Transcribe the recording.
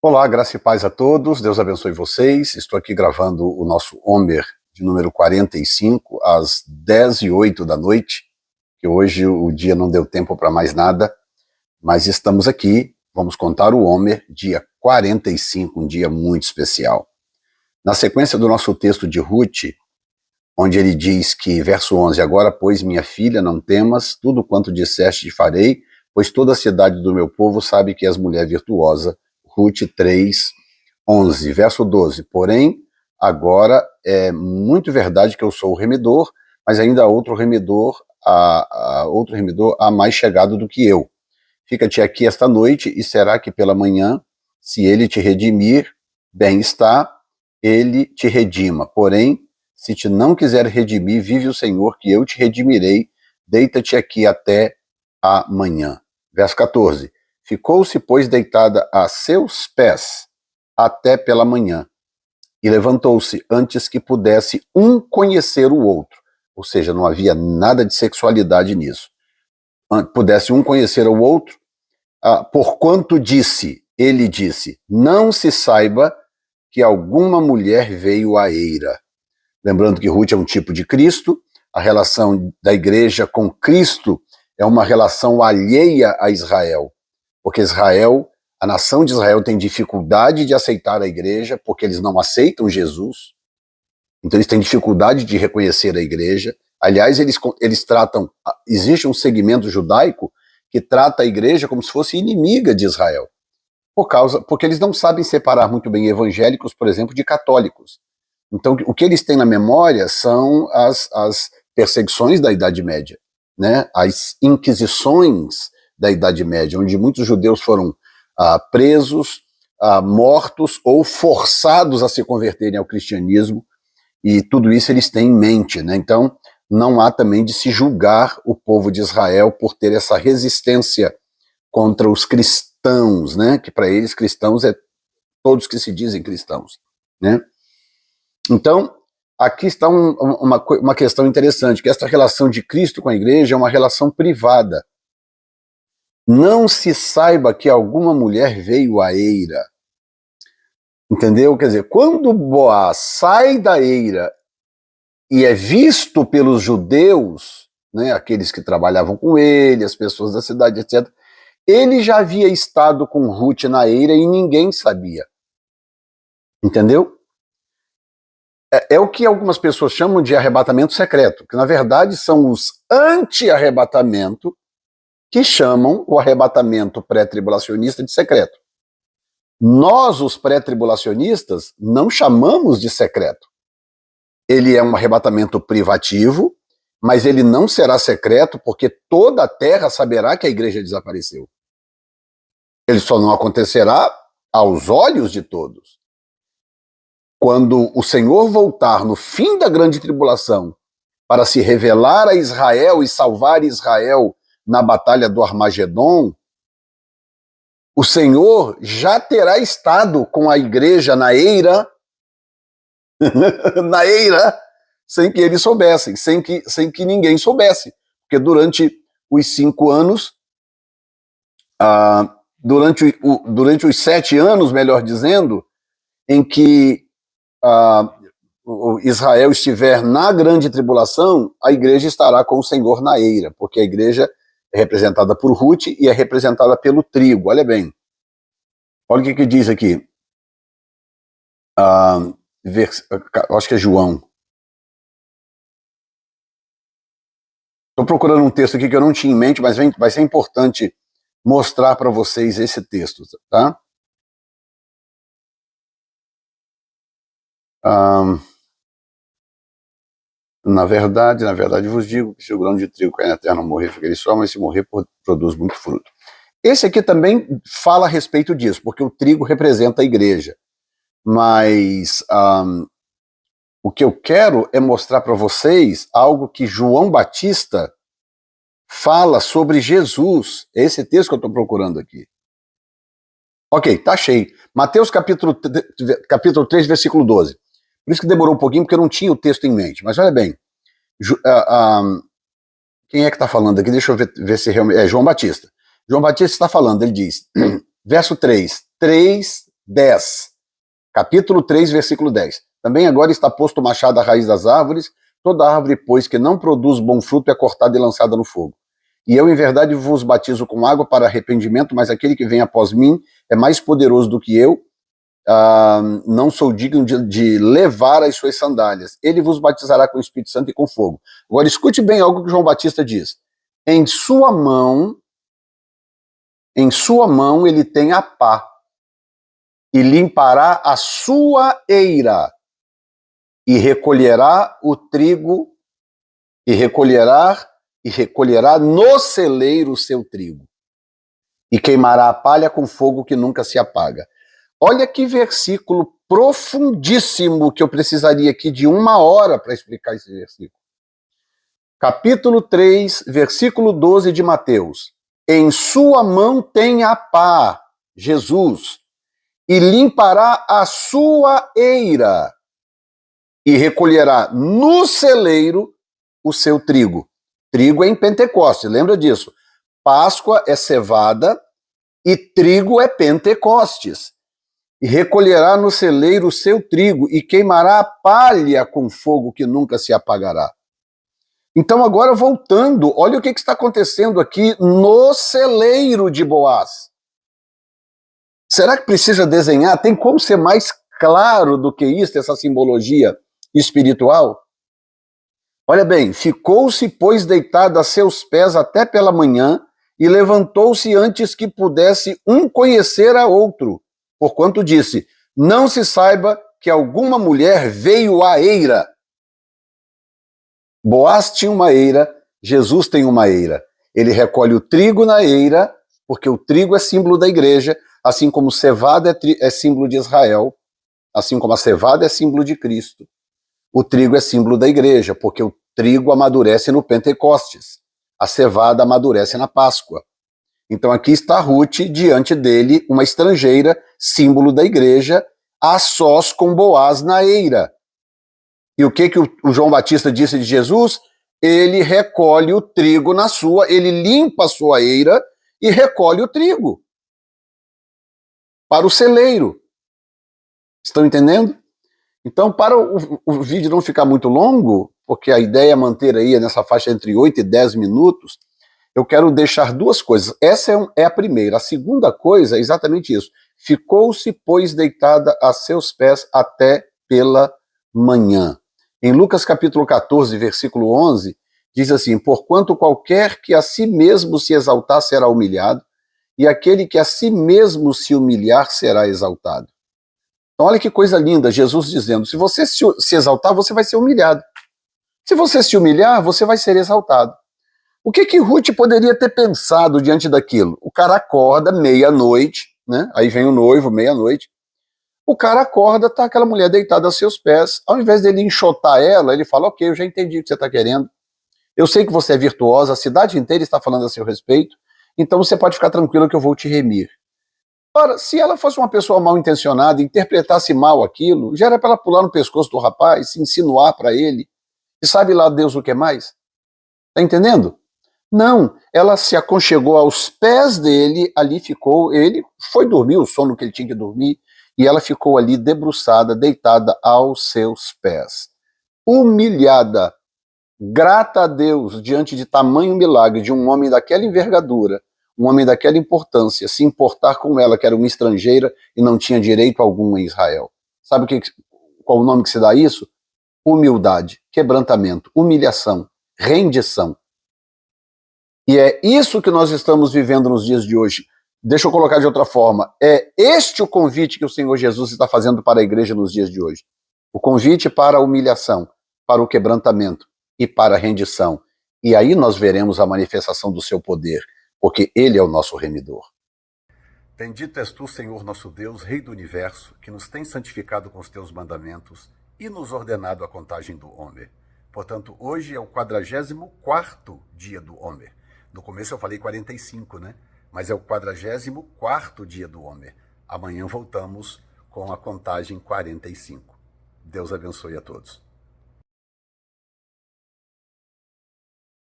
Olá, graça e paz a todos, Deus abençoe vocês. Estou aqui gravando o nosso Homer de número 45, às 10h08 da noite, que hoje o dia não deu tempo para mais nada, mas estamos aqui, vamos contar o Homer, dia 45, um dia muito especial. Na sequência do nosso texto de Ruth, onde ele diz que, verso 11, agora, pois, minha filha, não temas, tudo quanto disseste te farei, pois toda a cidade do meu povo sabe que és mulher virtuosa. Ruth 3, 11, verso 12, porém, agora é muito verdade que eu sou o remedor, mas ainda há outro remedor há mais chegado do que eu. Fica-te aqui esta noite, e será que pela manhã, se ele te redimir, bem está, ele te redima. Porém, se te não quiser redimir, vive o Senhor, que eu te redimirei, deita-te aqui até amanhã. Verso 14, ficou-se, pois, deitada a seus pés até pela manhã, e levantou-se antes que pudesse um conhecer o outro. Ou seja, não havia nada de sexualidade nisso. Pudesse um conhecer o outro, porquanto ele disse, não se saiba que alguma mulher veio à eira. Lembrando que Ruth é um tipo de Cristo, a relação da igreja com Cristo é uma relação alheia a Israel. Porque Israel, a nação de Israel tem dificuldade de aceitar a igreja, porque eles não aceitam Jesus. Então eles têm dificuldade de reconhecer a igreja. Aliás, eles tratam, existe um segmento judaico que trata a igreja como se fosse inimiga de Israel. Porque eles não sabem separar muito bem evangélicos, por exemplo, de católicos. Então o que eles têm na memória são as perseguições da Idade Média, né? As inquisições da Idade Média, onde muitos judeus foram presos, mortos ou forçados a se converterem ao cristianismo, e tudo isso eles têm em mente, né? Então não há também de se julgar o povo de Israel por ter essa resistência contra os cristãos, né? Que para eles cristãos é todos que se dizem cristãos, né? Então aqui está uma questão interessante, que esta relação de Cristo com a igreja é uma relação privada. Não se saiba que alguma mulher veio à eira. Entendeu? Quer dizer, quando Boaz sai da eira e é visto pelos judeus, né, aqueles que trabalhavam com ele, as pessoas da cidade, etc., ele já havia estado com Ruth na eira e ninguém sabia. Entendeu? É o que algumas pessoas chamam de arrebatamento secreto, que na verdade são os anti-arrebatamento, que chamam o arrebatamento pré-tribulacionista de secreto. Nós, os pré-tribulacionistas, não chamamos de secreto. Ele é um arrebatamento privativo, mas ele não será secreto porque toda a terra saberá que a igreja desapareceu. Ele só não acontecerá aos olhos de todos. Quando o Senhor voltar no fim da grande tribulação para se revelar a Israel e salvar Israel na batalha do Armagedon, o Senhor já terá estado com a igreja na eira, na eira, sem que eles soubessem, sem que ninguém soubesse. Porque durante os 5 anos, durante os 7 anos, melhor dizendo, em que Israel estiver na grande tribulação, a igreja estará com o Senhor na eira, porque a igreja é representada por Ruth e é representada pelo trigo. Olha bem. Olha o que diz aqui. Acho que é João. Estou procurando um texto aqui que eu não tinha em mente, mas vai ser importante mostrar para vocês esse texto, tá? Na verdade vos digo que se o grão de trigo cair na terra não morrer, fica ele só, mas se morrer, produz muito fruto. Esse aqui também fala a respeito disso, porque o trigo representa a igreja. Mas o que eu quero é mostrar para vocês algo que João Batista fala sobre Jesus. Esse texto que eu estou procurando aqui. Ok, tá cheio. Mateus capítulo 3, versículo 12. Por isso que demorou um pouquinho, porque eu não tinha o texto em mente. Mas olha bem, quem é que está falando aqui? Deixa eu ver se realmente... É João Batista. João Batista está falando, ele diz, verso 3, 10. Capítulo 3, versículo 10. Também agora está posto o machado à raiz das árvores, toda árvore, pois, que não produz bom fruto é cortada e lançada no fogo. E eu, em verdade, vos batizo com água para arrependimento, mas aquele que vem após mim é mais poderoso do que eu, não sou digno de levar as suas sandálias. Ele vos batizará com o Espírito Santo e com fogo. Agora, escute bem algo que João Batista diz. Em sua mão ele tem a pá, e limpará a sua eira, e recolherá o trigo, e recolherá no celeiro o seu trigo, e queimará a palha com fogo que nunca se apaga. Olha que versículo profundíssimo, que eu precisaria aqui de 1 hora para explicar esse versículo. Capítulo 3, versículo 12 de Mateus. Em sua mão tem a pá, Jesus, e limpará a sua eira, e recolherá no celeiro o seu trigo. Trigo é em Pentecostes, lembra disso? Páscoa é cevada e trigo é Pentecostes. E recolherá no celeiro o seu trigo e queimará a palha com fogo que nunca se apagará. Então agora voltando, olha o que está acontecendo aqui no celeiro de Boaz. Será que precisa desenhar? Tem como ser mais claro do que isso, essa simbologia espiritual? Olha bem, ficou-se, pois, deitado a seus pés até pela manhã, e levantou-se antes que pudesse um conhecer a outro, porquanto disse, não se saiba que alguma mulher veio à eira. Boaz tinha uma eira, Jesus tem uma eira. Ele recolhe o trigo na eira, porque o trigo é símbolo da igreja, assim como cevada é símbolo de Israel, assim como a cevada é símbolo de Cristo. O trigo é símbolo da igreja, porque o trigo amadurece no Pentecostes. A cevada amadurece na Páscoa. Então aqui está Ruth, diante dele, uma estrangeira, símbolo da igreja, a sós com Boaz na eira. E o que o João Batista disse de Jesus? Ele recolhe o trigo na sua, ele limpa a sua eira e recolhe o trigo para o celeiro. Estão entendendo? Então, para o vídeo não ficar muito longo, porque a ideia é manter aí nessa faixa entre 8 e 10 minutos, eu quero deixar duas coisas. Essa é a primeira. A segunda coisa é exatamente isso. Ficou-se, pois, deitada a seus pés até pela manhã. Em Lucas capítulo 14, versículo 11, diz assim, porquanto qualquer que a si mesmo se exaltar será humilhado, e aquele que a si mesmo se humilhar será exaltado. Então, olha que coisa linda, Jesus dizendo, se você se exaltar, você vai ser humilhado. Se você se humilhar, você vai ser exaltado. O que Ruth poderia ter pensado diante daquilo? O cara acorda meia-noite, né? Aí vem o noivo, meia-noite. O cara acorda, tá aquela mulher deitada a seus pés. Ao invés dele enxotar ela, ele fala, ok, eu já entendi o que você está querendo. Eu sei que você é virtuosa, a cidade inteira está falando a seu respeito, então você pode ficar tranquilo que eu vou te remir. Ora, se ela fosse uma pessoa mal intencionada, interpretasse mal aquilo, já era para ela pular no pescoço do rapaz, se insinuar para ele, e sabe lá Deus o que mais? Tá entendendo? Não, ela se aconchegou aos pés dele, ali ficou, ele foi dormir, o sono que ele tinha que dormir, e ela ficou ali debruçada, deitada aos seus pés. Humilhada, grata a Deus diante de tamanho milagre de um homem daquela envergadura, um homem daquela importância, se importar com ela, que era uma estrangeira e não tinha direito algum em Israel. Sabe qual o nome que se dá a isso? Humildade, quebrantamento, humilhação, rendição. E é isso que nós estamos vivendo nos dias de hoje. Deixa eu colocar de outra forma. É este o convite que o Senhor Jesus está fazendo para a igreja nos dias de hoje. O convite para a humilhação, para o quebrantamento e para a rendição. E aí nós veremos a manifestação do seu poder, porque Ele é o nosso remidor. Bendito és tu, Senhor nosso Deus, Rei do Universo, que nos tem santificado com os teus mandamentos e nos ordenado a contagem do Homer. Portanto, hoje é o 44º dia do Homer. No começo eu falei 45, né? Mas é o 44º dia do Homer. Amanhã voltamos com a contagem 45. Deus abençoe a todos.